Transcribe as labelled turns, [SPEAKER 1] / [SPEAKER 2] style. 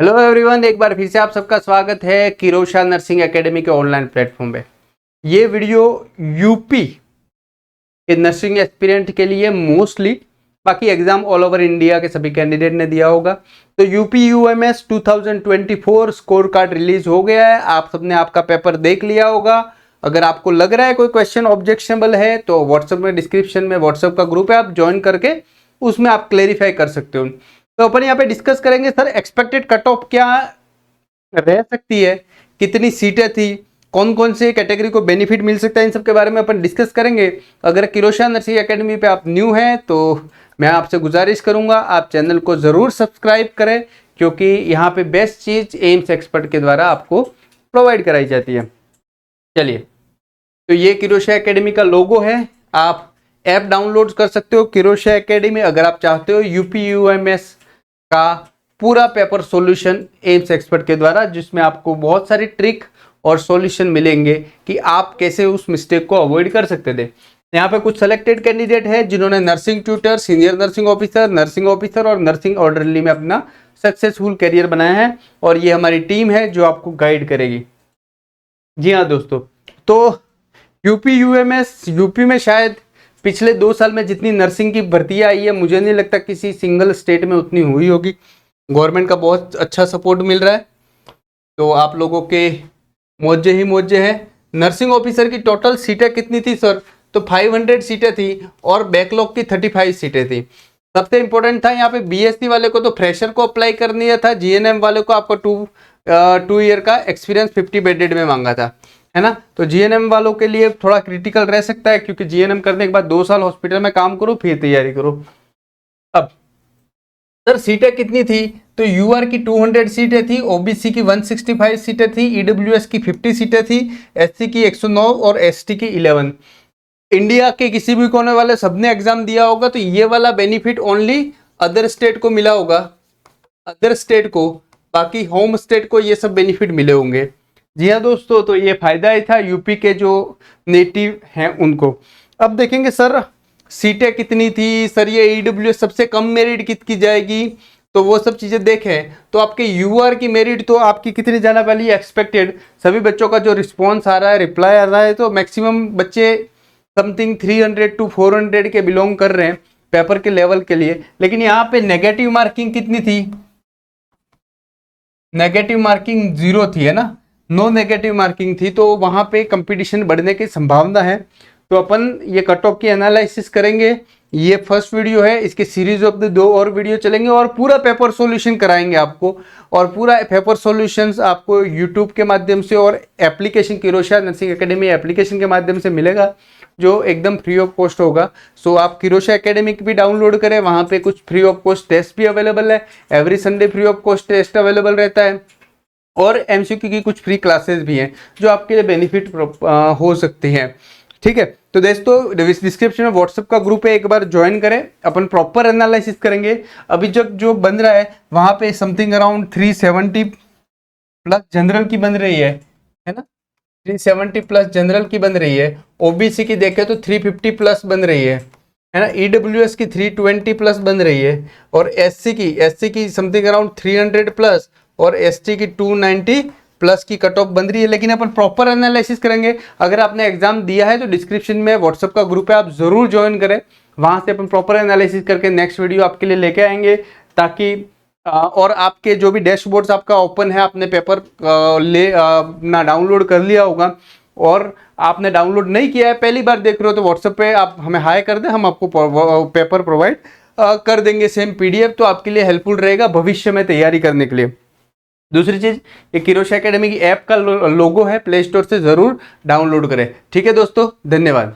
[SPEAKER 1] Hello everyone, एक बार फिर से आप सबका स्वागत है किरोशा नर्सिंग एकेडमी के ऑनलाइन प्लेटफॉर्म पे। ये वीडियो यूपी के नर्सिंग एस्पिरेंट के लिए मोस्टली, बाकी एग्जाम ऑल ओवर इंडिया के सभी कैंडिडेट ने दिया होगा। तो UP UMS 2024 score card release हो गया है। आप सबने आपका पेपर देख लिया होगा। अगर आपको लग रहा है कोई क्वेश्चन ऑब्जेक्शनेबल है तो व्हाट्सएप में डिस्क्रिप्शन में व्हाट्सएप का ग्रुप है, आप ज्वाइन करके उसमें आप क्लेरिफाई कर सकते हो। तो अपन यहाँ पे डिस्कस करेंगे सर एक्सपेक्टेड कट ऑफ क्या रह सकती है, कितनी सीटें थी, कौन कौन से कैटेगरी को बेनिफिट मिल सकता है, इन सब के बारे में अपन डिस्कस करेंगे। अगर किरोशा नर्सिंग एकेडमी पे आप न्यू हैं तो मैं आपसे गुजारिश करूंगा आप चैनल को ज़रूर सब्सक्राइब करें, क्योंकि यहाँ पे बेस्ट चीज़ एम्स एक्सपर्ट के द्वारा आपको प्रोवाइड कराई जाती है। चलिए, तो ये किरोशा एकेडमी का लोगो है। आप ऐप डाउनलोड कर सकते हो किरोशा एकेडमी अगर आप चाहते हो यूपी यूएमएस का पूरा पेपर सॉल्यूशन एम्स एक्सपर्ट के द्वारा, जिसमें आपको बहुत सारी ट्रिक और सॉल्यूशन मिलेंगे कि आप कैसे उस मिस्टेक को अवॉइड कर सकते थे। यहाँ पे कुछ सेलेक्टेड कैंडिडेट है जिन्होंने nursing tutor, senior nursing officer और नर्सिंग ऑर्डरली में अपना सक्सेसफुल करियर बनाया है, और ये हमारी टीम है जो आपको गाइड करेगी। जी हाँ दोस्तों, तो यूपी यूएमएस, यूपी में शायद पिछले 2 साल में जितनी नर्सिंग की भर्तियां आई है, मुझे नहीं लगता किसी सिंगल स्टेट में उतनी हुई होगी। गवर्नमेंट का बहुत अच्छा सपोर्ट मिल रहा है, तो आप लोगों के मौजे ही मौजे हैं। नर्सिंग ऑफिसर की टोटल सीटें कितनी थी सर? तो 500 सीटें थी और बैकलॉग की 35 सीटें थी। सबसे इंपॉर्टेंट था यहाँ पे बीएससी वाले को तो फ्रेशर को अप्लाई करनी था, जीएनएम वाले को आपको 2 ईयर का एक्सपीरियंस 50 बेडेड में मांगा था, है ना। तो जीएनएम वालों के लिए थोड़ा क्रिटिकल रह सकता है, क्योंकि जीएनएम करने के बाद 2 साल हॉस्पिटल में काम करो फिर तैयारी करो। अब सर सीटें कितनी थी? तो यूआर की 200 सीटें थी, ओबीसी की 165 सीटें थी, ईडब्ल्यूएस की 50 सीटें थी, एससी की 109 और एसटी की 11। इंडिया के किसी भी कोने वाले सबने एग्जाम दिया होगा, तो ये वाला बेनिफिट ओनली अदर स्टेट को मिला होगा, अदर स्टेट को, बाकी होम स्टेट को ये सब बेनिफिट मिले होंगे। जी हाँ दोस्तों, तो ये फायदा ही था यूपी के जो नेटिव हैं उनको। अब देखेंगे सर सीटें कितनी थी, सर ये ईडब्ल्यूएस सबसे कम मेरिट कितनी जाएगी, तो वो सब चीज़ें देखें तो आपके यूआर की मेरिट तो आपकी कितनी जाना वाली है एक्सपेक्टेड। सभी बच्चों का जो रिस्पॉन्स आ रहा है, रिप्लाई आ रहा है, तो मैक्सिमम बच्चे समथिंग 300 to 400 के बिलोंग कर रहे हैं पेपर के लेवल के लिए। लेकिन यहाँ पे नेगेटिव मार्किंग कितनी थी? नेगेटिव मार्किंग 0 थी, है ना, नो नेगेटिव मार्किंग थी, तो वहाँ पे कंपटीशन बढ़ने की संभावना है। तो अपन ये कट ऑफ की एनालिसिस करेंगे। ये फर्स्ट वीडियो है, इसके सीरीज ऑफ द 2 और वीडियो चलेंगे और पूरा पेपर सॉल्यूशन कराएंगे आपको, और पूरा पेपर सॉल्यूशंस आपको यूट्यूब के माध्यम से और एप्लीकेशन किरोशा नर्सिंग एकेडमी एप्लीकेशन के माध्यम से मिलेगा, जो एकदम फ्री ऑफ कॉस्ट होगा। सो आप किरोशा एकेडमी भी डाउनलोड करें, वहाँ पे कुछ फ्री ऑफ कॉस्ट टेस्ट भी अवेलेबल है, every Sunday free of cost test available रहता है, और एमसीक्यू की कुछ फ्री क्लासेस भी हैं जो आपके लिए बेनिफिट हो सकती हैं। ठीक है, तो दोस्तों डिस्क्रिप्शन में व्हाट्सएप का ग्रुप है, एक बार ज्वाइन करें, अपन प्रॉपर एनालिसिस करेंगे। अभी जो बन रहा है वहाँ पे समथिंग अराउंड 370 प्लस जनरल की बन रही है ना, 370 प्लस जनरल की बन रही है। ओबीसी की देखें तो 350 प्लस बन रही है ना, ईडब्ल्यूएस की 320 प्लस बन रही है, और एससी की समथिंग अराउंड 300 प्लस, और एसटी की 290 प्लस की कट ऑफ बन रही है। लेकिन अपन प्रॉपर एनालिसिस करेंगे। अगर आपने एग्जाम दिया है तो डिस्क्रिप्शन में व्हाट्सएप का ग्रुप है, आप जरूर ज्वाइन करें, वहां से अपन प्रॉपर एनालिसिस करके नेक्स्ट वीडियो आपके लिए लेके आएंगे, ताकि और आपके जो भी डैशबोर्ड्स आपका ओपन है, आपने पेपर ना डाउनलोड कर लिया होगा, और आपने डाउनलोड नहीं किया है, पहली बार देख रहे हो, तो व्हाट्सएप पे आप हमें हाई कर दें, हम आपको पेपर प्रोवाइड कर देंगे सेम पीडीएफ, तो आपके लिए हेल्पफुल रहेगा भविष्य में तैयारी करने के लिए। दूसरी चीज़, ये किरोशा एकेडमी की ऐप का लोगो है, प्ले स्टोर से ज़रूर डाउनलोड करें। ठीक है दोस्तों, धन्यवाद।